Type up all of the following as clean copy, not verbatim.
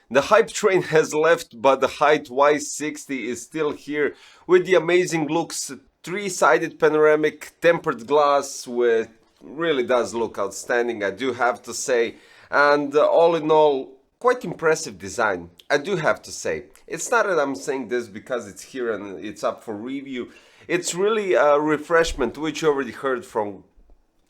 The hype train has left, but the HYTE Y60 is still here with the amazing looks, three-sided panoramic tempered glass with really does look outstanding, I do have to say. And all in all, quite impressive design, I do have to say. It's not that I'm saying this because it's here and it's up for review. It's really a refreshment, which you already heard from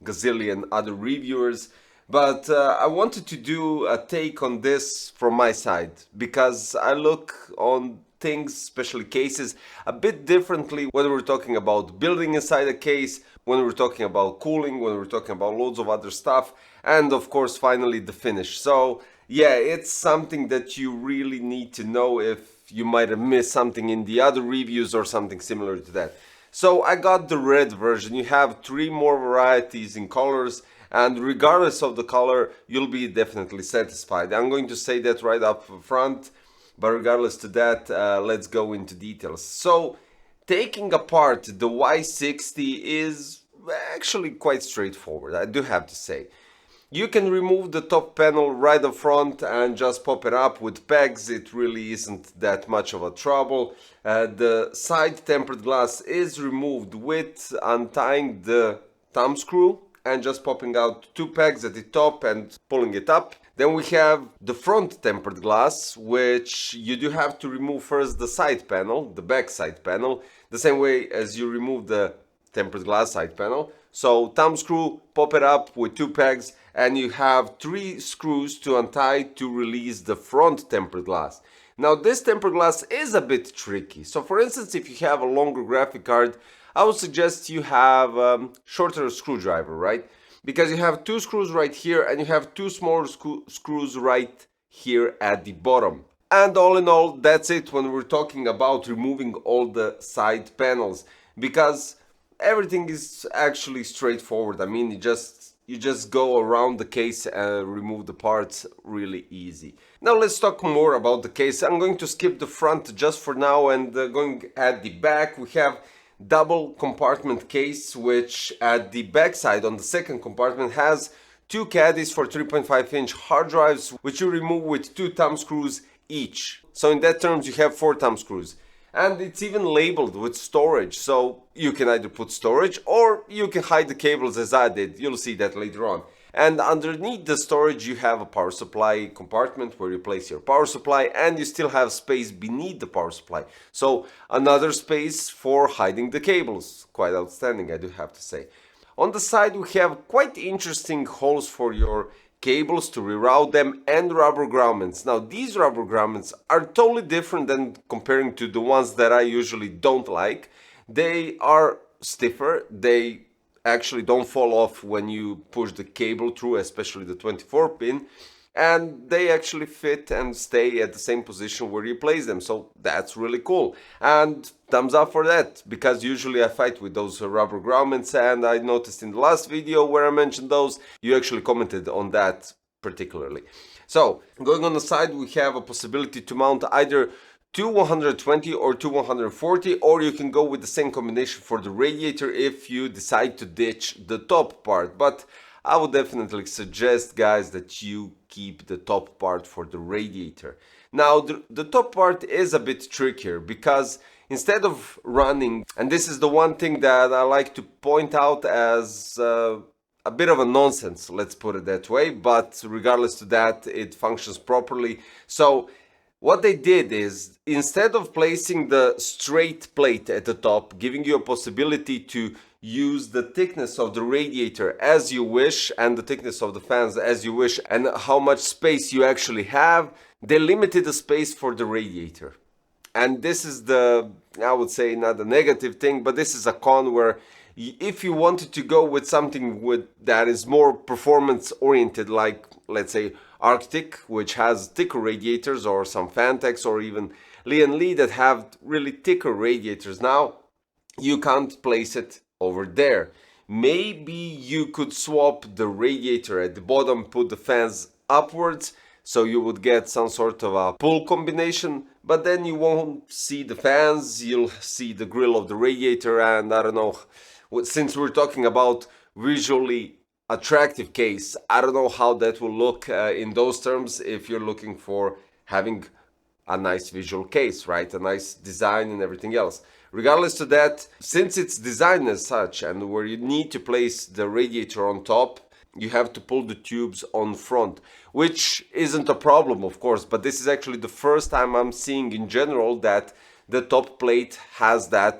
gazillion other reviewers, but I wanted to do a take on this from my side because I look on things, especially cases, a bit differently when we're talking about building inside a case, when we're talking about cooling, when we're talking about loads of other stuff, and of course finally the finish. So yeah, it's something that you really need to know if you might have missed something in the other reviews or something similar to that. So I got the red version. You have 3 more varieties in colors, and regardless of the color, you'll be definitely satisfied. I'm going to say that right up front, but regardless to that, let's go into details. So taking apart the Y60 is actually quite straightforward, I do have to say. You can remove the top panel right up front and just pop it up with pegs. It really isn't that much of a trouble. The side tempered glass is removed with untying the thumb screw and just popping out 2 pegs at the top and pulling it up. Then we have the front tempered glass, which you do have to remove first the side panel, the back side panel, the same way as you remove the tempered glass side panel. So thumb screw, pop it up with 2 pegs, and you have 3 screws to untie to release the front tempered glass. Now this tempered glass is a bit tricky. So for instance, if you have a longer graphic card, I would suggest you have a shorter screwdriver, right? Because you have 2 screws right here and you have 2 smaller screws right here at the bottom. And all in all, that's it when we're talking about removing all the side panels, because everything is actually straightforward. I mean, you just go around the case and remove the parts really easy. Now let's talk more about the case. I'm going to skip the front just for now and going at the back. We have double compartment case, which at the back side on the second compartment has 2 caddies for 3.5-inch hard drives, which you remove with 2 thumb screws each. So in that terms you have 4 thumb screws. And it's even labeled with storage, so you can either put storage or you can hide the cables as I did. You'll see that later on. And underneath the storage you have a power supply compartment where you place your power supply, and you still have space beneath the power supply. So another space for hiding the cables. Quite outstanding, I do have to say. On the side we have quite interesting holes for your cables to reroute them, and rubber grommets. Now these rubber grommets are totally different than comparing to the ones that I usually don't like. They are stiffer, they actually don't fall off when you push the cable through, especially the 24 pin, and they actually fit and stay at the same position where you place them, so that's really cool. And thumbs up for that, because usually I fight with those rubber grommets, and I noticed in the last video where I mentioned those, you actually commented on that particularly. So going on the side, we have a possibility to mount either 2 120 or 2 140, or you can go with the same combination for the radiator if you decide to ditch the top part. But I would definitely suggest, guys, that you keep the top part for the radiator. Now the top part is a bit trickier because instead of running, and this is the one thing that I like to point out as a bit of a nonsense, let's put it that way, but regardless to that, it functions properly. So what they did is, instead of placing the straight plate at the top, giving you a possibility to use the thickness of the radiator as you wish and the thickness of the fans as you wish and how much space you actually have, they limited the space for the radiator. And this is the, I would say, not a negative thing, but this is a con where if you wanted to go with something that is more performance oriented, like let's say Arctic, which has thicker radiators, or some Fantex, or even Lee that have really thicker radiators, now you can't place it over there. Maybe you could swap the radiator at the bottom, put the fans upwards, so you would get some sort of a pull combination, but then you won't see the fans, you'll see the grill of the radiator, and I don't know, since we're talking about visually attractive case, I don't know how that will look in those terms if you're looking for having a nice visual case, right? A nice design and everything else. Regardless of that, since it's designed as such and where you need to place the radiator on top, you have to pull the tubes on front, which isn't a problem, of course, but this is actually the first time I'm seeing in general that the top plate has that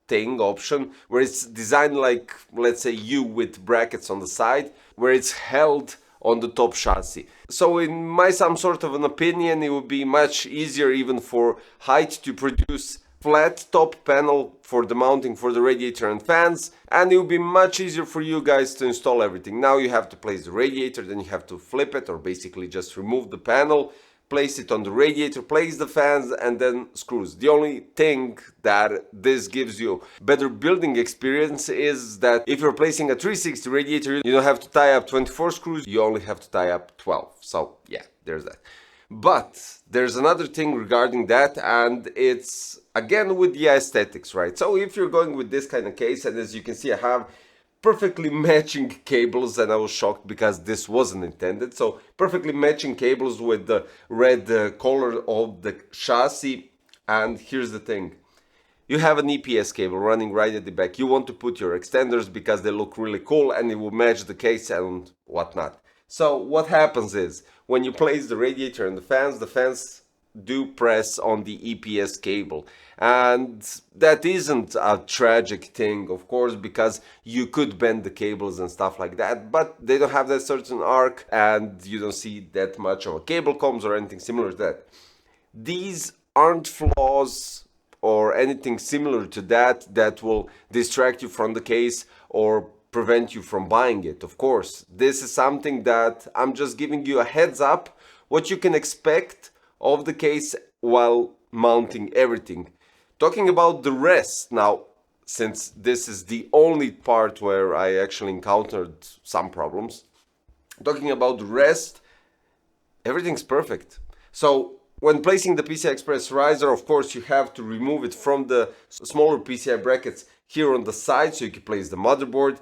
thing option where it's designed like, let's say, U with brackets on the side, where it's held on the top chassis. So in my some sort of an opinion, it would be much easier even for HYTE to produce flat top panel for the mounting for the radiator and fans, and it will be much easier for you guys to install everything. Now you have to place the radiator, then you have to flip it, or basically just remove the panel, place it on the radiator, place the fans, and then screws. The only thing that this gives you better building experience is that if you're placing a 360 radiator, you don't have to tie up 24 screws, you only have to tie up 12. So yeah, there's that. But there's another thing regarding that, and it's again with the aesthetics, right? So if you're going with this kind of case, and as you can see, I have perfectly matching cables, and I was shocked because this wasn't intended. So perfectly matching cables with the red color of the chassis. And here's the thing. You have an EPS cable running right at the back. You want to put your extenders because they look really cool and it will match the case and whatnot. So what happens is when you place the radiator and the fans do press on the EPS cable, and that isn't a tragic thing, of course, because you could bend the cables and stuff like that, but they don't have that certain arc and you don't see that much of a cable comes or anything similar to that. These aren't flaws or anything similar to that that will distract you from the case or prevent you from buying it. Of course, this is something that I'm just giving you a heads up what you can expect of the case while mounting everything. Talking about the rest now, since this is the only part where I actually encountered some problems, talking about the rest, everything's perfect. So when placing the PCI Express riser, of course, you have to remove it from the smaller PCI brackets here on the side so you can place the motherboard.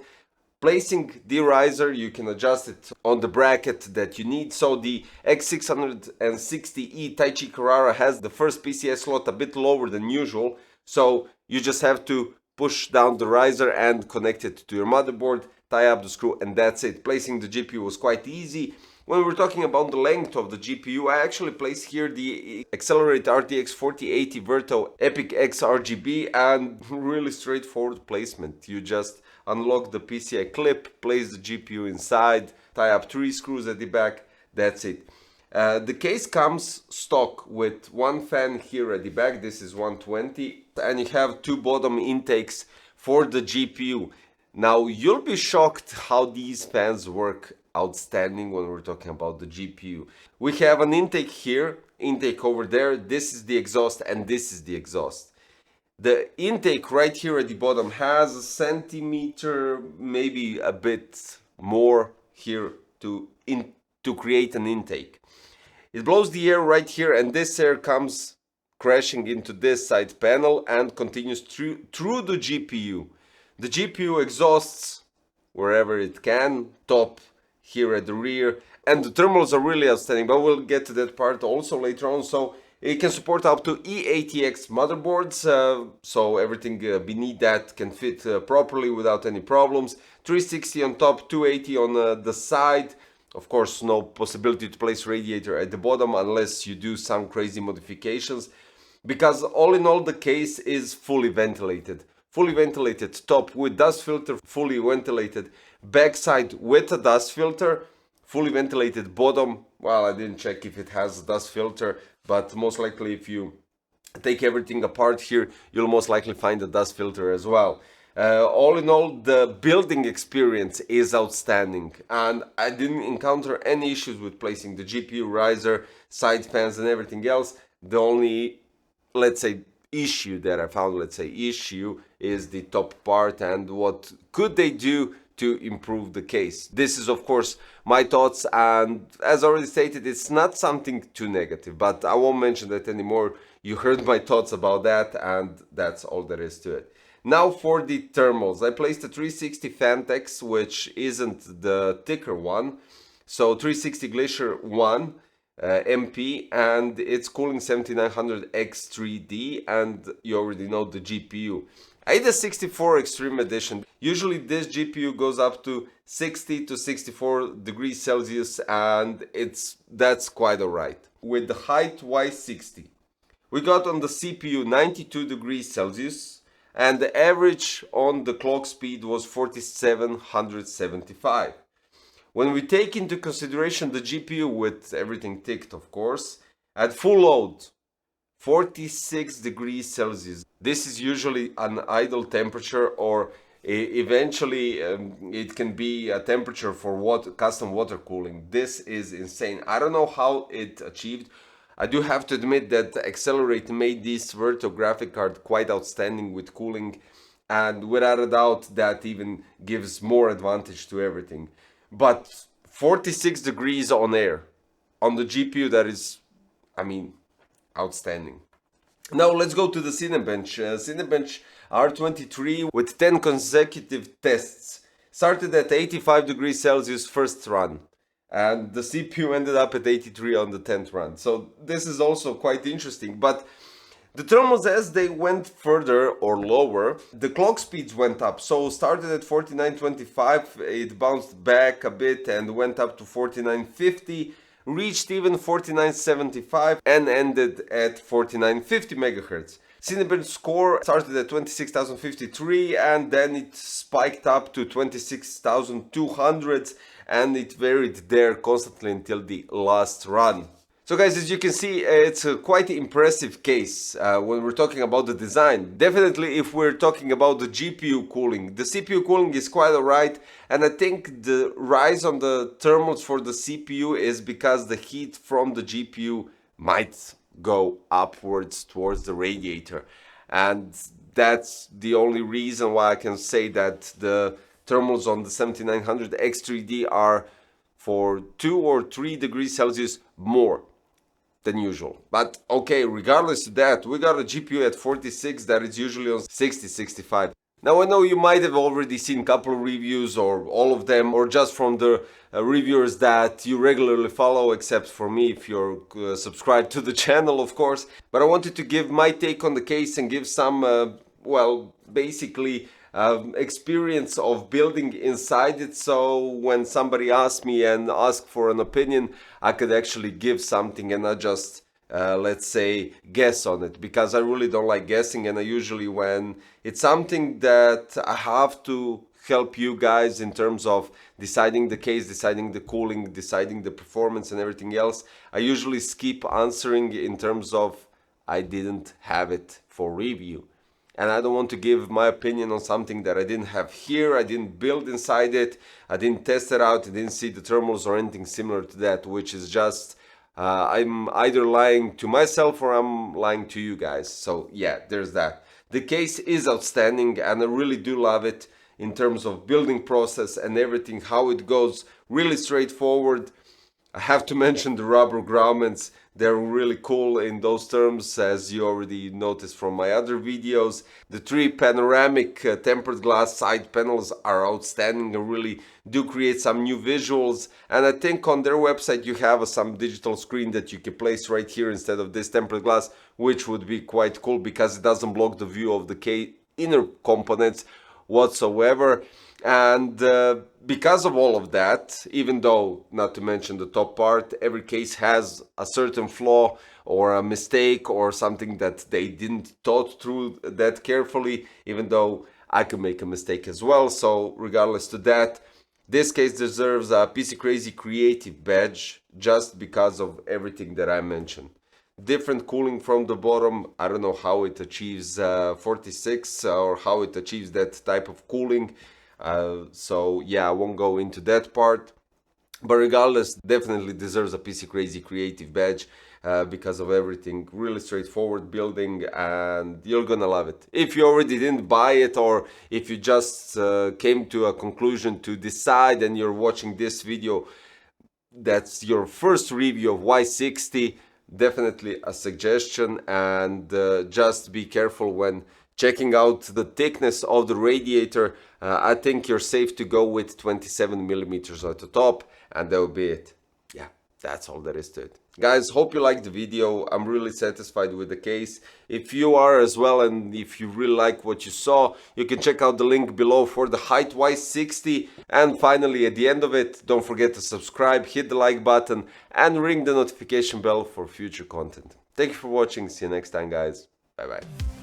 Placing the riser, you can adjust it on the bracket that you need. So the X660E Taichi Carrara has the first PCI slot a bit lower than usual. So you just have to push down the riser and connect it to your motherboard, tie up the screw, and that's it. Placing the GPU was quite easy. When we're talking about the length of the GPU, I actually placed here the Accelerate RTX 4080 Verto Epic X RGB, and really straightforward placement. You just unlock the PCI clip, place the GPU inside, tie up 3 screws at the back, that's it. The case comes stock with one fan here at the back, this is 120, and you have 2 bottom intakes for the GPU. Now you'll be shocked how these fans work outstanding when we're talking about the GPU. We have an intake here, intake over there, this is the exhaust, and this is the exhaust. The intake right here at the bottom has a centimeter, maybe a bit more here to create an intake. It blows the air right here, and this air comes crashing into this side panel and continues through the GPU. The GPU exhausts wherever it can, top here at the rear, and the thermals are really outstanding, but we'll get to that part also later on. So it can support up to E80X motherboards, so everything beneath that can fit properly without any problems. 360 on top, 280 on the side. Of course, no possibility to place radiator at the bottom unless you do some crazy modifications, because all in all the case is fully ventilated. Fully ventilated top with dust filter, fully ventilated backside with a dust filter, fully ventilated bottom. Well, I didn't check if it has a dust filter, but most likely if you take everything apart here, you'll most likely find a dust filter as well. All in all, the building experience is outstanding, and I didn't encounter any issues with placing the GPU riser, side fans and everything else. The only, let's say, issue that I found, is the top part and what could they do to improve the case. This is of course my thoughts, and as already stated, it's not something too negative, but I won't mention that anymore. You heard my thoughts about that, and that's all there is to it. Now for the thermals, I placed a 360 Fantex, which isn't the thicker one, so 360 Glacier 1. MP, and it's cooling 7900X3D, and you already know the GPU. HYTE Extreme Edition. Usually this GPU goes up to 60 to 64 degrees Celsius, and that's quite alright. With the HYTE Y60, we got on the CPU 92 degrees Celsius, and the average on the clock speed was 4775. When we take into consideration the GPU with everything ticked, of course, at full load, 46 degrees Celsius. This is usually an idle temperature, or eventually it can be a temperature for custom water cooling. This is insane. I don't know how it achieved. I do have to admit that Accelerate made this Virtual graphic card quite outstanding with cooling, and without a doubt that even gives more advantage to everything. But 46 degrees on air, on the GPU, that is, I mean, outstanding. Now let's go to the Cinebench. Cinebench R23 with 10 consecutive tests. Started at 85 degrees Celsius first run, and the CPU ended up at 83 on the 10th run. So this is also quite interesting. But the thermals, as they went further or lower, the clock speeds went up. So started at 4925, it bounced back a bit and went up to 4950, reached even 4975 and ended at 4950 megahertz. Cinebench score started at 26,053 and then it spiked up to 26,200, and it varied there constantly until the last run. So guys, as you can see, it's a quite impressive case when we're talking about the design. Definitely if we're talking about the GPU cooling. The CPU cooling is quite alright, and I think the rise on the thermals for the CPU is because the heat from the GPU might go upwards towards the radiator. And that's the only reason why I can say that the thermals on the 7900X3D are for 2 or 3 degrees Celsius more than usual. But okay, regardless of that, we got a GPU at 46 that is usually on 60-65. Now I know you might have already seen a couple of reviews, or all of them, or just from the reviewers that you regularly follow, except for me if you're subscribed to the channel, of course. But I wanted to give my take on the case and give some, well, basically experience of building inside it, so when somebody asks me and asks for an opinion, I could actually give something and not just let's say guess on it, because I really don't like guessing. And I usually, when it's something that I have to help you guys in terms of deciding the case, deciding the cooling, deciding the performance and everything else, I usually skip answering in terms of I didn't have it for review. And I don't want to give my opinion on something that I didn't have here, I didn't build inside it, I didn't test it out, I didn't see the thermals or anything similar to that, which is just, I'm either lying to myself or I'm lying to you guys. So yeah, there's that. The case is outstanding and I really do love it in terms of building process and everything, how it goes, really straightforward. I have to mention the rubber grommets. They're really cool in those terms, as you already noticed from my other videos. The 3 panoramic tempered glass side panels are outstanding and really do create some new visuals. And I think on their website you have some digital screen that you can place right here instead of this tempered glass, which would be quite cool because it doesn't block the view of the inner components whatsoever. And because of all of that, even though, not to mention the top part, every case has a certain flaw or a mistake or something that they didn't thought through that carefully, even though I could make a mistake as well. So regardless to that, this case deserves a PC Crazy Creative badge just because of everything that I mentioned. Different cooling from the bottom. I don't know how it achieves 46 or how it achieves that type of cooling. So yeah, I won't go into that part, but regardless, definitely deserves a PC Crazy Creative badge because of everything. Really straightforward building and you're gonna love it. If you already didn't buy it, or if you just came to a conclusion to decide and you're watching this video, that's your first review of Y60, definitely a suggestion. And just be careful when checking out the thickness of the radiator. I think you're safe to go with 27 millimeters at the top, and that will be it. Yeah, that's all there is to it. Guys, hope you liked the video. I'm really satisfied with the case. If you are as well, and if you really like what you saw, you can check out the link below for the HYTE Y60. And finally, at the end of it, don't forget to subscribe, hit the like button, and ring the notification bell for future content. Thank you for watching. See you next time, guys. Bye bye.